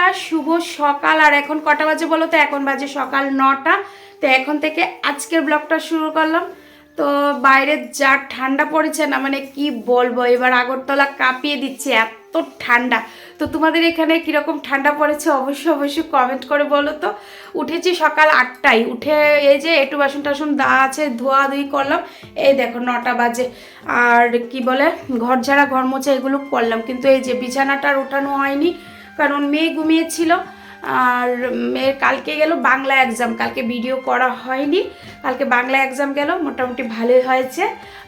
বন্ধুরা শুভ সকাল। আর এখন কটা বাজে বলো তো? এখন বাজে সকাল 9টা। তো এখন থেকে আজকের ব্লগটা শুরু করলাম। তো বাইরে যা ঠান্ডা পড়েছে না, মানে কি বলবো, এবার আগরতলা কাঁপিয়ে দিচ্ছে, এত ঠান্ডা। তো তোমাদের এখানে কীরকম ঠান্ডা পড়েছে অবশ্যই অবশ্যই কমেন্ট করে বলো তো। উঠেছি সকাল 8টায়, উঠে এই যে একটু বাসন টাসন দা আছে ধোয়াধুয়ি করলাম, এই দেখো 9টা বাজে। আর কি বলে, ঘর ঝাড়া ঘর মোছা এগুলো করলাম, কিন্তু এই যে বিছানাটা ওঠানো হয়নি, কারণ মেয়ে ঘুমিয়েছিল। আর মেয়ের কালকে গেল বাংলা এক্সাম, কালকে ভিডিও করা হয়নি। কালকে বাংলা এক্সাম গেল, মোটামুটি ভালোই হয়েছে।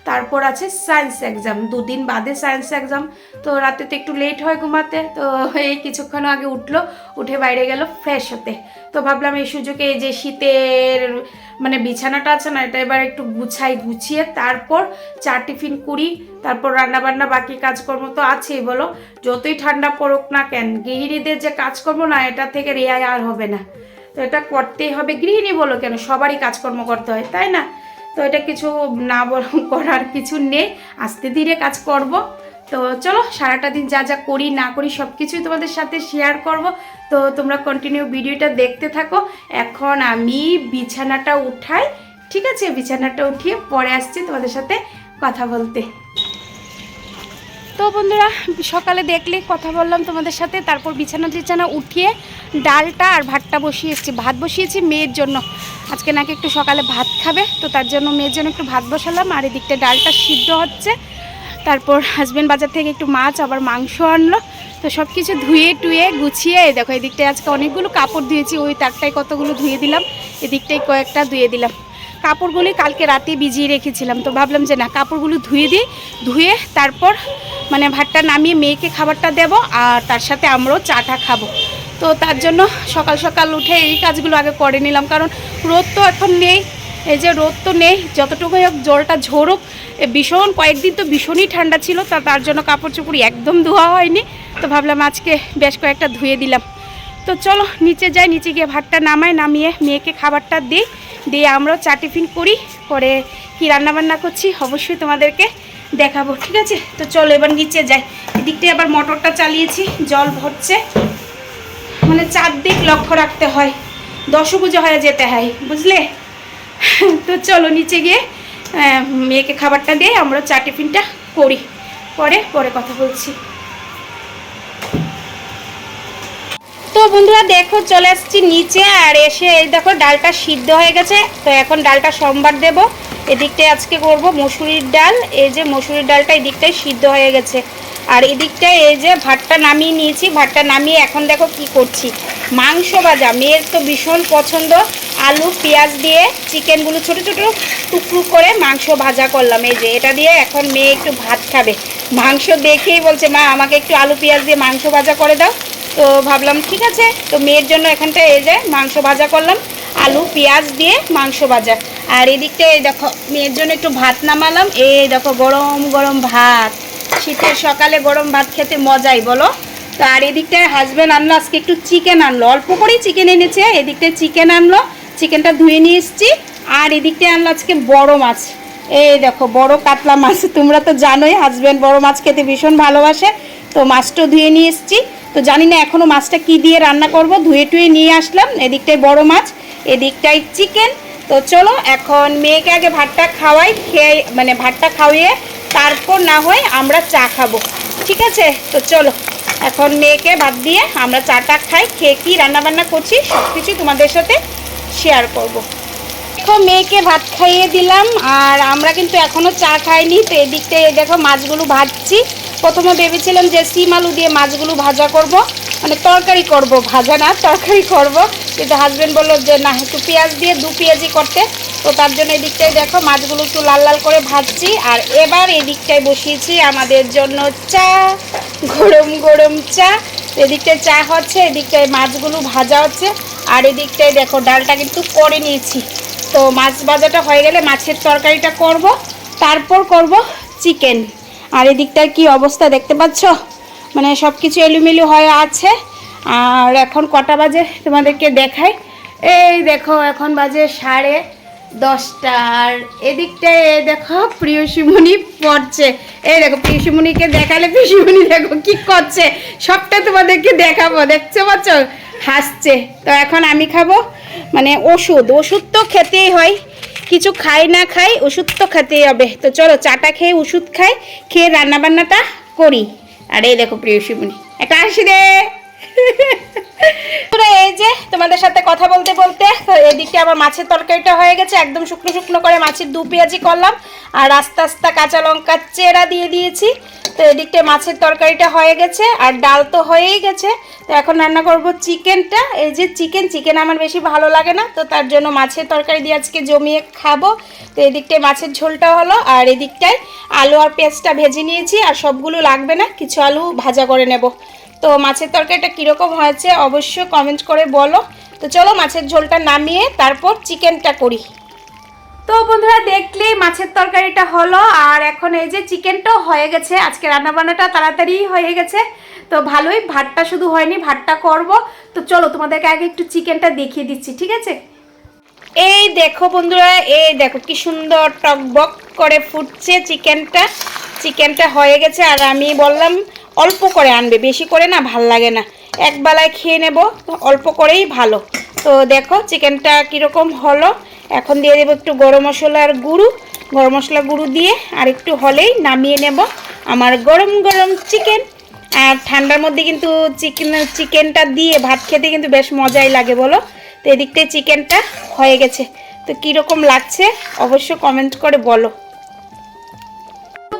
তারপর আছে সায়েন্স এক্সাম, 2 দিন বাদে সায়েন্স এক্সাম। তো রাতে তো একটু লেট হয় ঘুমাতে, তো এই কিছুক্ষণ আগে উঠলো, উঠে বাইরে গেল ফ্রেশ হতে। তো ভাবলাম এই সুযোগে এই যে শীতের মানে বিছানাটা আছে না, এটা এবার একটু গুছিয়ে তারপর চা টিফিন করি। তারপর রান্নাবান্না বাকি কাজকর্ম তো আছেই, বলো যতই ঠান্ডা পড়ুক না কেন, গৃহিণীদের যে কাজকর্ম না, এটা থেকে রেহাই আর হবে না। তো এটা করতেই হবে, গৃহিণী বলো কেন, সবারই কাজকর্ম করতে হয়, তাই না? তো এটা কিছু না করার কিছু নেই, আস্তে ধীরে কাজ করব। তো চলো সারাটা দিন যা যা করি না করি সব কিছুই তোমাদের সাথে শেয়ার করব। তো তোমরা কন্টিনিউ ভিডিওটা দেখতে থাকো। এখন আমি বিছানাটা উঠাই, ঠিক আছে? বিছানাটা উঠিয়ে পরে আসছি তোমাদের সাথে কথা বলতে। তো বন্ধুরা সকালে দেখলে কথা বললাম তোমাদের সাথে, তারপর বিছানা উঠিয়ে ডালটা আর ভাতটা বসিয়েছি। ভাত বসিয়েছি মেয়ের জন্য, আজকে নাকি একটু সকালে ভাত খাবে, তো তার জন্য মেয়ের জন্য একটু ভাত বসালাম। আর এদিকটা ডালটা সিদ্ধ হচ্ছে। তারপর হাজব্যান্ড বাজার থেকে একটু মাছ আবার মাংস আনলো। তো সব কিছু ধুয়ে টুয়ে গুছিয়ে দেখো, এদিকটায় আজকে অনেকগুলো কাপড় ধুয়েছি, ওই তারটায় কতগুলো ধুয়ে দিলাম, এদিকটায় কয়েকটা ধুয়ে দিলাম। কাপড়গুলি কালকে রাতে ভিজিয়ে রেখেছিলাম, তো ভাবলাম যে না, কাপড়গুলো ধুয়ে দিই। ধুয়ে তারপর মানে ভাতটা নামিয়ে মেয়েকে খাবারটা দেব, আর তার সাথে আমরাও চাটা খাবো। তো তার জন্য সকাল সকাল উঠে এই কাজগুলো আগে করে নিলাম, কারণ রোদ তো এখন নেই। এই যে রোদ তো নেই, যতটুকু হোক জলটা ঝরুক। ভীষণ কয়েকদিন তো ভীষণই ঠান্ডা ছিল, তার জন্য কাপড় চোপড় একদম ধোয়া হয়নি। তো ভাবলাম আজকে বেশ কয়েকটা ধুয়ে দিলাম। তো চলো নিচে যাই, নিচে গিয়ে ভাতটা নামিয়ে মেয়েকে খাবারটা দিই, দিয়ে আমরাও চা টিফিন করি। করে কি রান্নাবান্না করছি অবশ্যই তোমাদেরকে দেখাবো, ঠিক আছে? তো চলো এবার নিচে যাই। এদিকটায় আবার মোটরটা চালিয়েছি, জল ভরছে, মানে চারদিক লক্ষ্য রাখতে হয়, দশভুজা হয়ে যেতে হয়, বুঝলে? তো চলো নিচে গিয়ে মেয়েকে খাবারটা দিয়ে আমরা চা টিফিনটা করি, পরে কথা বলছি। তো বন্ধুরা দেখো চলে আসছি নিচে, আর এসে এই দেখো ডালটা সিদ্ধ হয়ে গেছে। তো এখন ডালটা সোমবার দেব। এদিকটায় আজকে করব মসুরির ডাল, এই যে মসুরির ডালটা এদিকটায় সিদ্ধ হয়ে গেছে। আর এদিকটায় এই যে ভাতটা নামিয়ে নিয়েছি, ভাতটা নামিয়ে এখন দেখো কি করছি, মাংস ভাজা। মেয়ের তো ভীষণ পছন্দ, আলু পেঁয়াজ দিয়ে চিকেনগুলো ছোটো ছোটো টুকরো করে মাংস ভাজা করলাম। এই যে এটা দিয়ে এখন মেয়ে একটু ভাত খাবে। মাংস দেখেই বলছে মা আমাকে একটু আলু পেঁয়াজ দিয়ে মাংস ভাজা করে দাও। তো ভাবলাম ঠিক আছে, তো মেয়ের জন্য এখানটায় এই যে মাংস ভাজা করলাম, আলু পেঁয়াজ দিয়ে মাংস ভাজা। আর এদিকটা এই দেখো মেয়ের জন্য একটু ভাত নামালাম, এই দেখো গরম গরম ভাত। শীতের সকালে গরম ভাত খেতে মজাই, বলো? তো আর এদিকটায় হাজব্যান্ড আনলো আজকে একটু চিকেন আনলো, অল্প করেই চিকেন এনেছে। এদিকটায় চিকেন আনলো, চিকেনটা ধুয়ে নিয়ে এসেছি। আর এদিকটায় আনলো আজকে বড় মাছ, এই দেখো বড় কাতলা মাছ। তোমরা তো জানোই হাজব্যান্ড বড় মাছ খেতে ভীষণ ভালোবাসে, তো মাছটা ধুয়ে নিয়ে এসেছি। তো জানি না এখনও মাছটা কি দিয়ে রান্না করব, ধুয়ে টুয়ে নিয়ে আসলাম। এদিকটায় বড় মাছ, এদিকটায় চিকেন। তো চলো এখন মেয়েকে আগে ভাতটা খাওয়াই, খেয়ে মানে ভাতটা খাওয়িয়ে তারপর না হয় আমরা চা খাবো, ঠিক আছে? তো চলো এখন মেয়েকে ভাত দিয়ে আমরা চাটা খাই, খেয়ে কী রান্নাবান্না করছি সব কিছুই তোমাদের সাথে শেয়ার করব। দেখো মেয়েকে ভাত খাইয়ে দিলাম, আর আমরা কিন্তু এখনও চা খাইনি। তো এদিকটায় দেখো মাছগুলো ভাজছি। প্রথমে ভেবেছিলাম যে সিম আলু দিয়ে মাছগুলো ভাজা করব, মানে তরকারি করব, ভাজা না তরকারি করব, কিন্তু হাজব্যান্ড বললো যে না একটু পেঁয়াজ দিয়ে 2 পেঁয়াজি করতে। তো তার জন্য এদিকটায় দেখো মাছগুলো একটু লাল লাল করে ভাজছি। আর এবার এদিকটায় বসিয়েছি আমাদের জন্য চা, গরম গরম চা। এদিকটায় চা হচ্ছে, এদিকটায় মাছগুলো ভাজা হচ্ছে। আর এদিকটায় দেখো ডালটা কিন্তু করে নিয়েছি। তো মাছ ভাজাটা হয়ে গেলে মাছের তরকারিটা করব, তারপর করব চিকেন। আর এদিকটার কি অবস্থা দেখতে পাচ্ছ, মানে সব কিছু এলোমেলো হয়ে আছে। আর এখন কটা বাজে তোমাদেরকে দেখাই, এই দেখো এখন বাজে 10টা। আর এদিকটায় দেখো প্রিয়সীমণি পড়ছে। এই দেখো প্রিয়সীমণিকে দেখালে প্রিয়সীমণি দেখো কি করছে, সবটা তোমাদেরকে দেখাবো, দেখতে পাচ্ছ হাসছে। তো এখন আমি খাবো মানে ওষুধ, ওষুধ তো খেতেই হয়, কিছু খাই না খাই ওষুধ তো খেতেই হবে। তো চলো চাটা খেয়ে ওষুধ খাই, খেয়ে রান্নাবান্নাটা করি। আর এই দেখো প্রিয়সীমণি একটা হাসি দে। এই যে তোমাদের সাথে কথা বলতে বলতে এদিকে আবার মাছের তরকারিটা হয়ে গেছে, একদম শুকনো শুকনো করে মাছের 2 পেঁয়াজি করলাম আর আস্তে আস্তে কাঁচা লঙ্কা চেরা দিয়ে দিয়েছি। তো এদিকটা মাছের তরকারিটা হয়ে গেছে আর ডাল তো হয়েই গেছে। তো এখন রান্না করব চিকেনটা। এই যে চিকেন আমার বেশি ভালো লাগে না, তো তার জন্য মাছের তরকারি দিয়ে আজকে জমিয়ে খাবো। তো এদিকটায় মাছের ঝোলটা হলো আর এদিকটায় আলু আর পেঁয়াজটা ভেজে নিয়েছি, আর সবগুলো লাগবে না, কিছু আলু ভাজা করে নেব। তো মাছের তরকারিটা কীরকম হয়েছে অবশ্যই কমেন্ট করে বলো। তো চলো মাছের ঝোলটা নামিয়ে তারপর চিকেনটা করি। তো বন্ধুরা দেখলেই মাছের তরকারিটা হলো আর এখন এই যে চিকেনটাও হয়ে গেছে। আজকে রান্নাবান্নাটা তাড়াতাড়ি হয়ে গেছে, তো ভালোই। ভাতটা শুধু হয়নি, ভাতটা করব। তো চলো তোমাদেরকে আগে একটু চিকেনটা দেখিয়ে দিচ্ছি, ঠিক আছে? এই দেখো বন্ধুরা, এই দেখো কি সুন্দর টকবক করে ফুটছে চিকেনটা। চিকেনটা হয়ে গেছে আর আমি বললাম অল্প করে আনবে, বেশি করে না ভাল লাগে না, একবেলায় খেয়ে নেব, অল্প করেই ভালো। তো দেখো চিকেনটা কীরকম হলো। এখন দিয়ে দেবো একটু গরম মশলার গুঁড়ো, গরম মশলা গুঁড়ো দিয়ে আর একটু হলেই নামিয়ে নেব আমার গরম গরম চিকেন। আর ঠান্ডার মধ্যে কিন্তু চিকেনটা দিয়ে ভাত খেতে কিন্তু বেশ মজাই লাগে বলো। তো এদিকটায় চিকেনটা হয়ে গেছে, তো কীরকম লাগছে অবশ্য কমেন্ট করে বলো।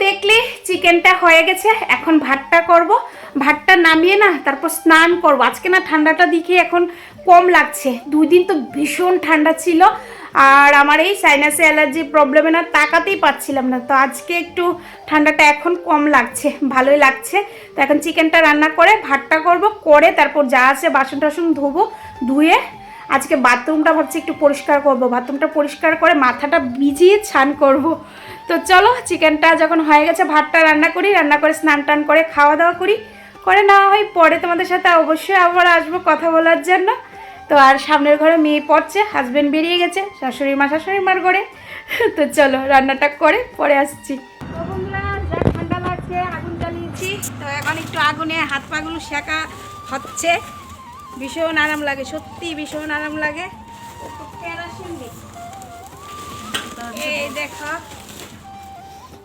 দেখলে চিকেনটা হয়ে গেছে, এখন ভাতটা করব। ভাতটা নামিয়ে না তারপর স্নান করব। আজকে না ঠান্ডাটা দেখে এখন কম লাগছে, 2 দিন তো ভীষণ ঠান্ডা ছিল আর আমার এই সাইনাসে অ্যালার্জি প্রবলেমে না তাকাতেই পাচ্ছিলাম না। তো আজকে একটু ঠান্ডাটা এখন কম লাগছে, ভালোই লাগছে। তো এখন চিকেনটা রান্না করে ভাতটা করব, করে তারপর যা আছে বাসন টাসন ধোবো, ধুয়ে আজকে বাথরুমটা ভাবছি একটু পরিষ্কার করব। বাথরুমটা পরিষ্কার করে মাথাটা ভিজিয়ে স্নান করব। তো চলো চিকেনটা যখন হয়ে গেছে ভাতটা রান্না করি, রান্না করে স্নান টান করে খাওয়া দাওয়া করি, করে নেওয়া হয়। পরে তোমাদের সাথে অবশ্যই আবার আসবো কথা বলার জন্য। তো আর সামনের ঘরে মেয়ে পড়ছে, হাজব্যান্ড বেরিয়ে গেছে শাশুড়ি মার ঘরে। তো চলো রান্নাটা করে পরে আসছি। তো বন্ধুরা যা ঠান্ডা লাগছে আগুন জ্বালিয়েছি, তো এখন একটু আগুনে হাত পাগুলো সেঁকা হচ্ছে, ভীষণ আরাম লাগে, সত্যি ভীষণ আরাম লাগে। কেরোসিন দিই, এই দেখো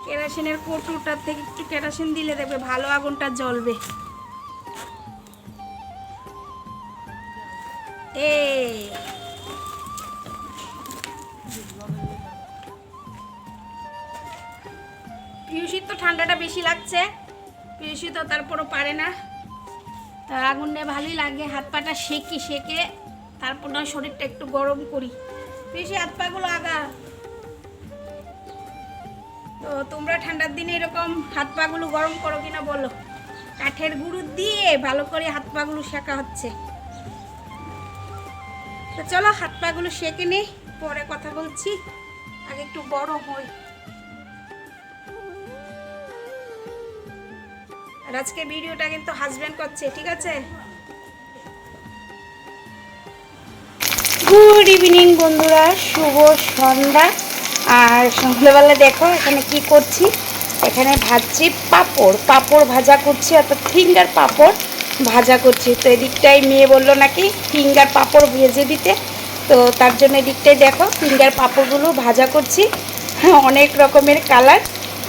কেরোসিনের কৌটোটার থেকে একটু কেরোসিন দিলে দেখবে ভালো আগুনটা জ্বলবে। পিউসির তো ঠান্ডাটা বেশি লাগছে, পিউসি তো তারপরও পারে না। তা আগুন নিয়ে ভালোই লাগে, হাত পাটা সেকে তারপর না শরীরটা একটু গরম করি। পিউসি হাত পাগুলো আগা। তো তোমরা ঠান্ডার দিনে এরকম হাত পাগুলো গরম করো কিনা বলো। কাঠের গুঁড়ো দিয়ে ভালো করে হাত পাগুলো সেঁকা হচ্ছে। তো চলো হাত পাগুলো সেঁকে নিই, পরে কথা বলছি, আগে একটু গরম হই। আর আজকে ভিডিওটা কিন্তু হাজব্যান্ড করছে, ঠিক আছে? গুড ইভিনিং বন্ধুরা, শুভ সন্ধ্যা। আর সন্ধ্যাবেলা দেখো এখানে কি করছি, এখানে ভাজছি পাঁপড় ভাজা করছি, অর্থাৎ ফিঙ্গার পাঁপড় ভাজা করছি। তো এদিকটাই মেয়ে বললো নাকি ফিঙ্গার পাঁপড় ভেজে দিতে, তো তার জন্য এদিকটাই দেখো ফিঙ্গার পাঁপড়গুলো ভাজা করছি, অনেক রকমের কালার।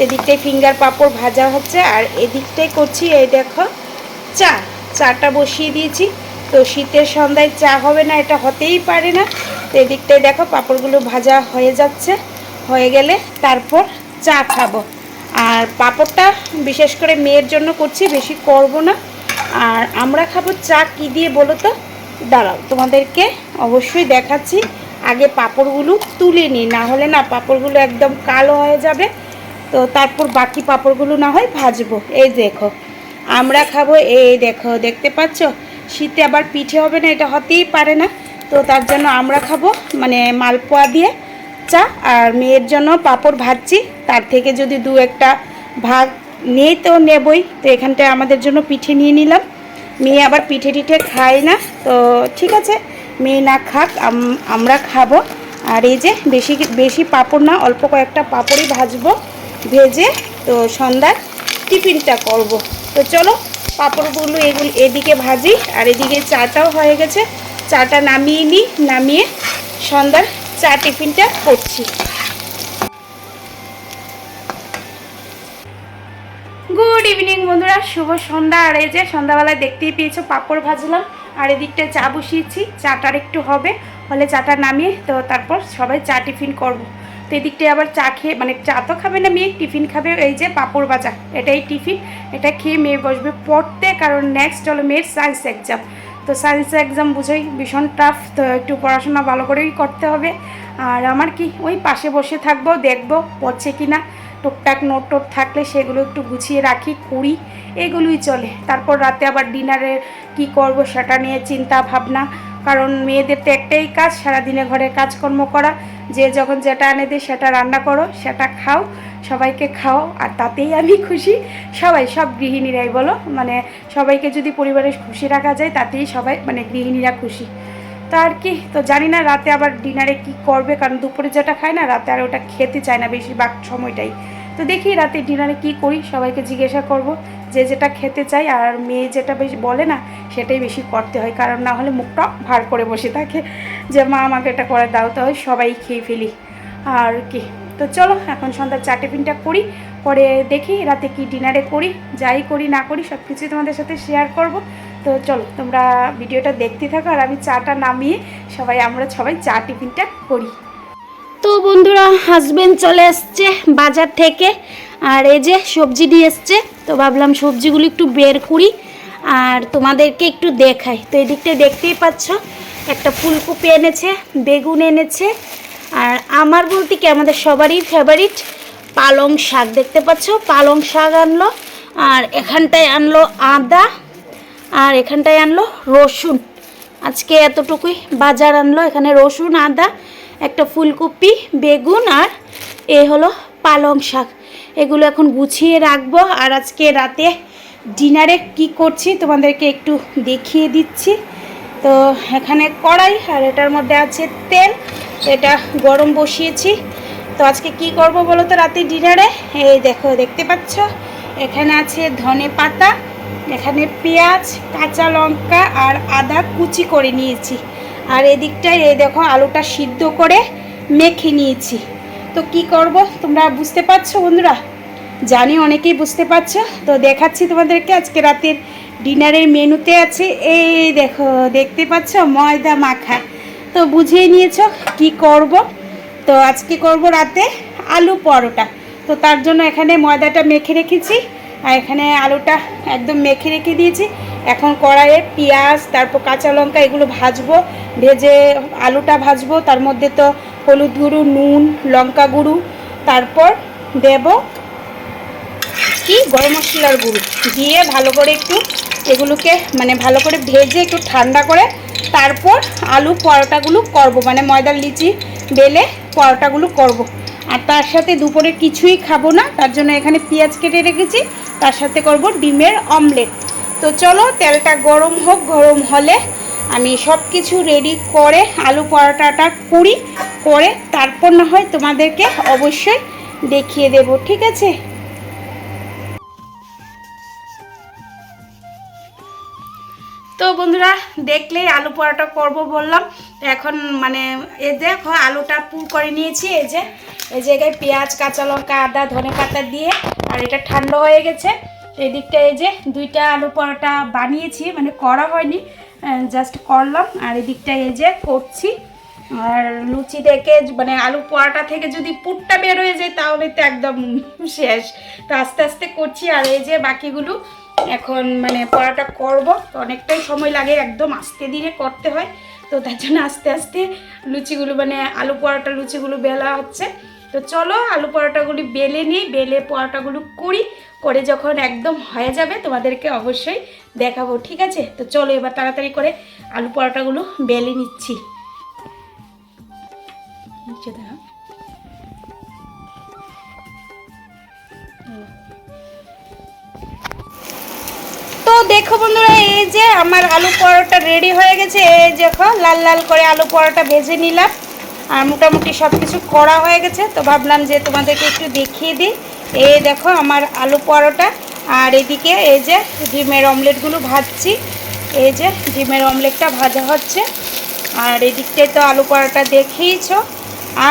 এদিকটাই ফিঙ্গার পাঁপড় ভাজা হচ্ছে আর এদিকটাই করছি এই দেখো চাটা বসিয়ে দিয়েছি। তো শীতের সন্ধ্যায় চা হবে না এটা হতেই পারে না। তো এদিকটাই দেখো পাঁপড়গুলো ভাজা হয়ে যাচ্ছে, হয়ে গেলে তারপর চা খাবো। আর পাঁপড়টা বিশেষ করে মেয়ের জন্য করছি, বেশি করব না। আর আমরা খাবো চা কি দিয়ে বলো তো, দাঁড়াও তোমাদেরকে অবশ্যই দেখাচ্ছি। আগে পাঁপড়গুলো তুলে নিই, না হলে না পাঁপড়গুলো একদম কালো হয়ে যাবে। তো তারপর বাকি পাঁপড়গুলো না হয় ভাজবো। এই দেখো আমরা খাবো, এই দেখো দেখতে পাচ্ছ, শীতে আবার পিঠে হবে না এটা হতেই পারে না। তো তার জন্য আমরা খাবো মানে মালপোয়া দিয়ে চা, আর মেয়ের জন্য পাঁপড় ভাজছি, তার থেকে যদি 2-1টা ভাগ নেই তো নেবই। তো এখানটায় আমাদের জন্য পিঠে নিয়ে নিলাম, মেয়ে আবার পিঠে টিঠে খায় না, তো ঠিক আছে মেয়ে না খাক, আমরা খাবো। আর এই যে বেশি বেশি পাঁপড় না, অল্প কয়েকটা পাঁপড়ই ভাজবো, ভেজে তো সন্ধ্যার টিফিনটা করব। তো চলো পাঁপড়গুলো এদিকে ভাজি, আর এদিকে চাটাও হয়ে গেছে, চাটা নামিয়ে নিই, নামিয়ে সন্ধ্যার চা টিফিনটা করছি। গুড ইভিনিং বন্ধুরা, শুভ সন্ধ্যা। আর এই যে সন্ধ্যাবেলায় দেখতেই পেয়েছো পাঁপড় ভাজলাম, আর এদিকটায় চা বসিয়েছি, চাটার একটু হবে, হলে চাটা নামিয়ে তো তারপর সবাই চা টিফিন করব। তো এদিকটায় আবার চা খেয়ে, মানে চা তো খাবে না মেয়ে, টিফিন খাবে এই যে পাঁপড় ভাজা, এটাই টিফিন। এটা খেয়ে মেয়ে বসবে পড়তে, কারণ নেক্সট হলো মেয়ের সায়েন্স এক্সাম। তো সায়েন্স এক্সাম বুঝোই ভীষণ টাফ, তো একটু পড়াশোনা ভালো করেই করতে হবে। আর আমার কি ওই পাশে বসে থাকবো, দেখবো পড়ছে কি না, টুকটাক নোট টোট থাকলে সেগুলো একটু গুছিয়ে রাখি, করি, এগুলোই চলে। তারপর রাতে আবার ডিনারে কি করব সেটা নিয়ে চিন্তা ভাবনা, কারণ মেয়েদের তো একটাই কাজ, সারাদিনে ঘরে কাজকর্ম করা, যে যখন যেটা এনে দেয় সেটা রান্না করো, সেটা খাও, সবাইকে খাও, আর তাতেই আমি খুশি। সবাই, সব গৃহিণীরাই বলো, মানে সবাইকে যদি পরিবারে খুশি রাখা যায় তাতেই সবাই, মানে গৃহিণীরা খুশি। তো আর কি, তো জানি না রাতে আবার ডিনারে কি করবে, কারণ দুপুরে যেটা খায় না রাতে আর ওটা খেতে চায় না বেশিরভাগ সময়টাই। তো দেখি রাতে ডিনারে কি করি, সবাইকে জিজ্ঞাসা করব, যে যেটা খেতে চাই। আর মেয়ে যেটা বেশি বলে না সেটাই বেশি করতে হয়, কারণ না হলে মুখটা ভার করে বসে থাকে যে মা আমাকে এটা করে দাও, তো সবাই খেয়ে ফেলি আর কি। তো চলো এখন সন্ধ্যার চা টিফিনটা করি, পরে দেখি রাতে কি ডিনারে করি, যাই করি না করি সব কিছুই তোমাদের সাথে শেয়ার করব। তো চলো তোমরা ভিডিওটা দেখতে থাকো, আর আমি চাটা নামিয়ে আমরা সবাই চা টিফিনটা করি। তো বন্ধুরা, হাজবেন্ড চলে এসছে বাজার থেকে, আর এই যে সবজি দিয়ে এসছে, তো ভাবলাম সবজিগুলো একটু বের করি আর তোমাদেরকে একটু দেখাই। তো এদিকটা দেখতেই পাচ্ছ, একটা ফুলকপি এনেছে, বেগুন এনেছে, আর আমার বলতে কি আমাদের সবারই ফেভারিট পালং শাক, দেখতে পাচ্ছ পালং শাক আনলো, আর এখানটায় আনলো আদা, আর এখানটায় আনলো রসুন। আজকে এতটুকুই বাজার আনলো, এখানে রসুন, আদা, একটা ফুলকপি, বেগুন, আর এ হলো পালং শাক। এগুলো এখন গুছিয়ে রাখবো, আর আজকে রাতে ডিনারে কি করছি তোমাদেরকে একটু দেখিয়ে দিচ্ছি। তো এখানে কড়াই, আর এটার মধ্যে আছে তেল, এটা গরম বসিয়েছি। তো আজকে কি করব বলো তো রাতে ডিনারে, এই দেখো দেখতে পাচ্ছ, এখানে আছে ধনে পাতা, এখানে পেঁয়াজ, কাঁচা লঙ্কা আর আদা কুচি করে নিয়েছি, আর এদিকটায় এই দেখো আলুটা সিদ্ধ করে মেখে নিয়েছি। তো কি করব তোমরা বুঝতে পারছো বন্ধুরা, জানি অনেকেই বুঝতে পারছো। তো দেখাচ্ছি তোমাদেরকে আজকে রাতের ডিনারের মেনুতে আছে, এই দেখো দেখতে পাচ্ছ ময়দা মাখা। তো বুঝিয়ে নিয়েছো কি করব। তো আজকে করব রাতে আলু পরোটা। তো তার জন্য এখানে ময়দাটা মেখে রেখেছি, আর এখানে আলুটা একদম মেখে রেখে দিয়েছি। এখন কড়াইয়ে পেঁয়াজ, তারপর কাঁচা লঙ্কা এগুলো ভাজবো, ভেজে আলুটা ভাজবো। তার মধ্যে তো হলুদ গুঁড়ো, নুন, লঙ্কা গুঁড়ো, তারপর দেব কি গরম মশলার গুঁড়ো দিয়ে ভালো করে একটু এগুলোকে মানে ভালো করে ভেজে একটু ঠান্ডা করে তারপর আলু পরোটাগুলো করব, মানে ময়দার লিচি বেলে পরোটাগুলো করব। আর তার সাথে দুপুরে কিছুই খাবো না, তার জন্য এখানে পেঁয়াজ কেটে রেখেছি, তার সাথে করব ডিমের অমলেট। তো চলো তেলটা গরম হোক, গরম হলে আমি সব কিছু রেডি করে আলু পরোটাটা করি, করে তারপর না হয় তোমাদেরকে অবশ্যই দেখিয়ে দেব, ঠিক আছে। তো বন্ধুরা দেখলেই আলু পরোটা করব বললাম, এখন মানে এই দেখো আলুটা পুর করে নিয়েছি, এই জায়গায় পেঁয়াজ, কাঁচা লঙ্কা, আদা, ধনে পাতা দিয়ে, আর এটা ঠান্ডা হয়ে গেছে। এই দিকটা এই যে দুইটা আলু পরোটা বানিয়েছি, মানে করা হয়নি, জাস্ট করলাম। আর এদিকটা এই যে করছি, আর লুচি থেকে মানে আলু পরোটা থেকে যদি পুরটা বের হয়ে যায় তাহলে তো একদম শেষ। তো আস্তে আস্তে করছি, আর এই যে বাকিগুলো এখন মানে পরোটা করব, তো অনেকটাই সময় লাগে, একদম আস্তে ধীরে করতে হয়। তো তার জন্য আস্তে আস্তে লুচিগুলো মানে আলু পরোটা লুচিগুলো বেলা হচ্ছে। তো চলো আলু পরোটাগুলি বেলে নিই, বেলে পরোটাগুলো করি, করে যখন একদম হয়ে যাবে তোমাদেরকে অবশ্যই দেখাবো, ঠিক আছে। তো চলো এবার তাড়াতাড়ি করে আলু পরোটাগুলো বেলে নিচ্ছি। তো দেখো বন্ধুরা, এই যে আমার আলু পরোটা রেডি হয়ে গেছে, এই দেখো লাল লাল করে আলু পরোটা ভেজে নিলাম। আর মোটামুটি সব কিছু করা হয়ে গেছে। তো ভাবলাম যে তোমাদেরকে একটু দেখিয়ে দিই। এই দেখো আমার আলু পরোটা, আর এদিকে এই যে ডিমের অমলেটগুলো ভাজছি। এই যে ডিমের অমলেটটা ভাজা হচ্ছে, আর এদিকটায় তো আলু পরোটা দেখেইছো।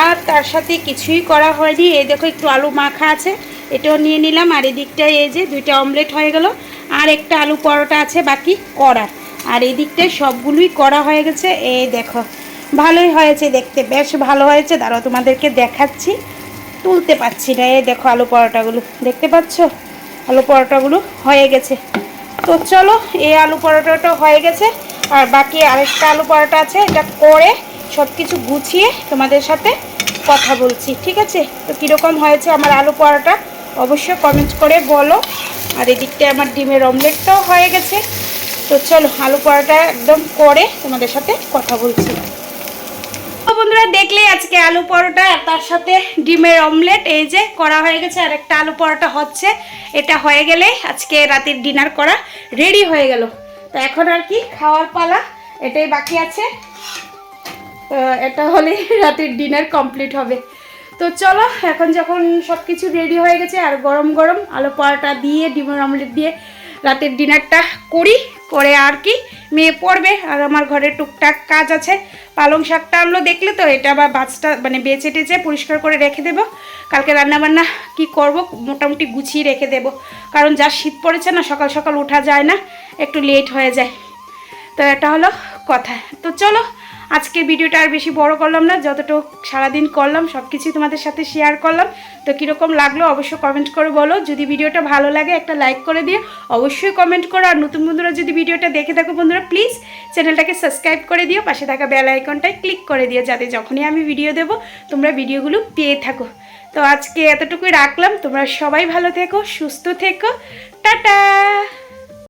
আর তার সাথে কিছুই করা হয়নি। এই দেখো একটু আলু মাখা আছে, এটাও নিয়ে নিলাম। আর এদিকটায় এই যে 2টা অমলেট হয়ে গেল, আর একটা আলু পরোটা আছে বাকি করার। আর এই দিকটায় সবগুলোই করা হয়ে গেছে। এই দেখো ভালোই হয়েছে দেখতে, বেশ ভালো হয়েছে। দাঁড়াও তোমাদেরকে দেখাচ্ছি, তুলতে পারছি না। এই দেখো আলু পরোটাগুলো দেখতে পাচ্ছ, আলু পরোটাগুলো হয়ে গেছে। তো চলো, এই আলু পরোটাটা হয়ে গেছে, আর বাকি আরেকটা আলু পরোটা আছে, এটা করে সব কিছু গুছিয়ে তোমাদের সাথে কথা বলছি, ঠিক আছে? তো কীরকম হয়েছে আমার আলু পরোটা অবশ্যই কমেন্ট করে বলো। আর এদিকটায় আমার ডিমের অমলেটটাও হয়ে গেছে। তো চলো আলু পরোটা একদম করে তোমাদের সাথে কথা বলছি। তো বন্ধুরা দেখলে আজকে আলু পরোটা আর তার সাথে ডিমের অমলেট এই যে করা হয়ে গেছে, আর একটা আলু পরোটা হচ্ছে। এটা হয়ে গেলে আজকে রাতের ডিনার করা রেডি হয়ে গেল। তো এখন আর কি খাওয়ার পালা, এটাই বাকি আছে। এটা হলে রাতের ডিনার কমপ্লিট হবে। তো চলো এখন যখন সব কিছু রেডি হয়ে গেছে, আর গরম গরম আলু পরোটা দিয়ে ডিমের অমলেট দিয়ে রাতের ডিনারটা করি, করে আর কি মেয়ে পড়বে। আর আমার ঘরে টুকটাক কাজ আছে। পালং শাকটা আনলো দেখলে তো, এটা আবার বাছটা মানে বেছে টেচে পরিষ্কার করে রেখে দেবো। কালকে রান্নাবান্না কি করব মোটামুটি গুছিয়ে রেখে দেবো, কারণ যা শীত পড়েছে না, সকাল সকাল ওঠা যায় না, একটু লেট হয়ে যায়। তো এটা হলো কথা। তো চলো আজকের ভিডিওটা আর বেশি বড় করলাম না, যতটুকু সারাদিন করলাম সব কিছুই তোমাদের সাথে শেয়ার করলাম। তো কীরকম লাগলো অবশ্যই কমেন্ট করে বলো। যদি ভিডিওটা ভালো লাগে একটা লাইক করে দিও, অবশ্যই কমেন্ট করো। আর নতুন বন্ধুরা যদি ভিডিওটা দেখে থাকো বন্ধুরা, প্লিজ চ্যানেলটাকে সাবস্ক্রাইব করে দিও, পাশে থাকা বেল আইকনটায় ক্লিক করে দিও, যাতে যখনই আমি ভিডিও দেবো তোমরা ভিডিওগুলো পেয়ে থাকো। তো আজকে এতটুকুই রাখলাম। তোমরা সবাই ভালো থেকো, সুস্থ থেকো, টাটা।